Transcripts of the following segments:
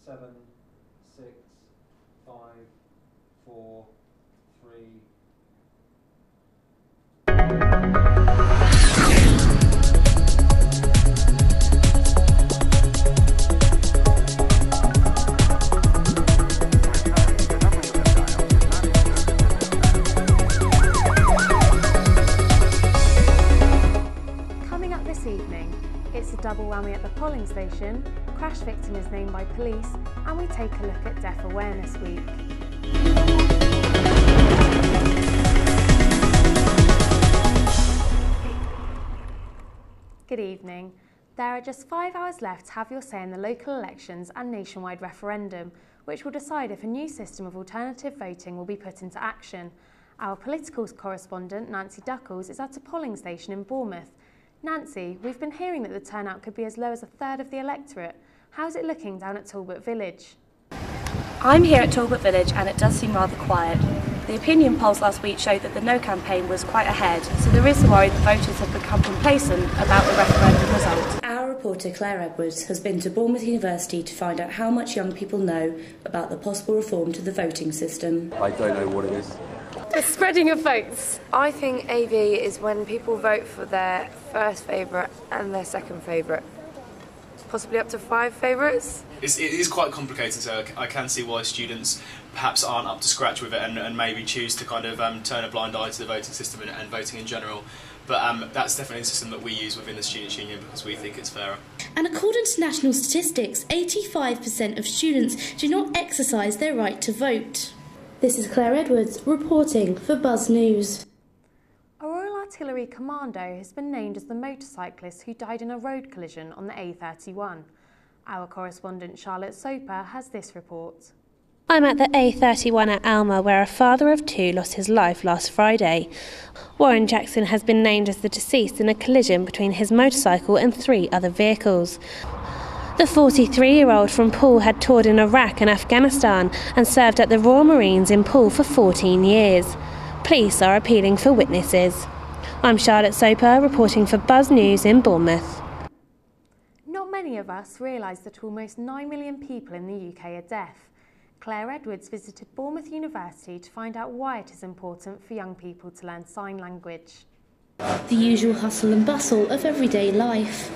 7, 6, 5, 4, 3. Coming up this evening, it's a double whammy at the polling station, crash victim is named by police, and we take a look at Deaf Awareness Week. Good evening. There are just 5 hours left to have your say in the local elections and nationwide referendum, which will decide if a new system of alternative voting will be put into action. Our political correspondent, Nancy Duckles, is at a polling station in Bournemouth. Nancy, we've been hearing that the turnout could be as low as a third of the electorate. How's it looking down at Talbot Village? I'm here at Talbot Village and it does seem rather quiet. The opinion polls last week showed that the No campaign was quite ahead, so there is a worry that voters have become complacent about the referendum result. Our reporter Claire Edwards has been to Bournemouth University to find out how much young people know about the possible reform to the voting system. I don't know what it is. The spreading of votes. I think AV is when people vote for their first favourite and their second favourite. Possibly up to 5 favourites. It is quite complicated, so I can see why students perhaps aren't up to scratch with it and maybe choose to kind of turn a blind eye to the voting system and voting in general. But that's definitely a system that we use within the Students' Union because we think it's fairer. And according to national statistics, 85% of students do not exercise their right to vote. This is Claire Edwards reporting for Buzz News. A Royal Artillery Commando has been named as the motorcyclist who died in a road collision on the A31. Our correspondent Charlotte Soper has this report. I'm at the A31 at Alma, where a father of 2 lost his life last Friday. Warren Jackson has been named as the deceased in a collision between his motorcycle and 3 other vehicles. The 43-year-old from Poole had toured in Iraq and Afghanistan and served at the Royal Marines in Poole for 14 years. Police are appealing for witnesses. I'm Charlotte Soper, reporting for Buzz News in Bournemouth. Not many of us realise that almost 9 million people in the UK are deaf. Claire Edwards visited Bournemouth University to find out why it is important for young people to learn sign language. The usual hustle and bustle of everyday life.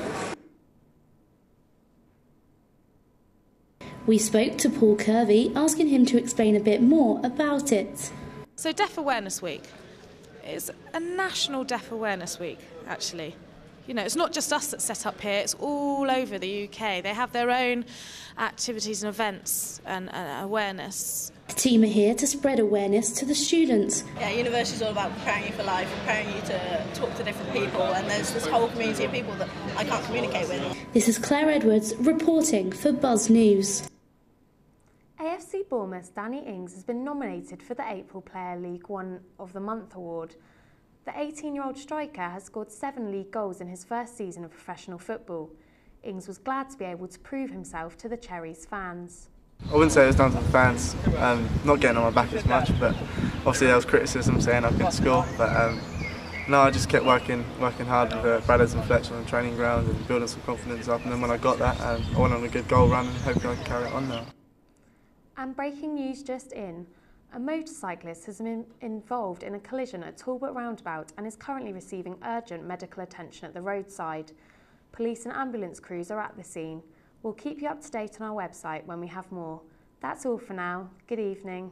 We spoke to Paul Kirby, asking him to explain a bit more about it. So Deaf Awareness Week is a national Deaf Awareness Week, actually. You know, it's not just us that set up here, it's all over the UK. They have their own activities and events and awareness. The team are here to spread awareness to the students. Yeah, university is all about preparing you for life, preparing you to talk to different people, and there's this whole community of people that I can't communicate with. This is Claire Edwards reporting for Buzz News. AFC Bournemouth's Danny Ings has been nominated for the April Player League One of the Month award. The 18-year-old striker has scored 7 league goals in his first season of professional football. Ings was glad to be able to prove himself to the Cherries fans. I wouldn't say it was down to the fans, not getting on my back as much, but obviously there was criticism saying I couldn't score. But no, I just kept working hard with Bradders and Fletcher on the training ground and building some confidence up. And then when I got that, I went on a good goal run and hopefully I can carry it on now. And breaking news just in, a motorcyclist has been involved in a collision at Talbot Roundabout and is currently receiving urgent medical attention at the roadside. Police and ambulance crews are at the scene. We'll keep you up to date on our website when we have more. That's all for now. Good evening.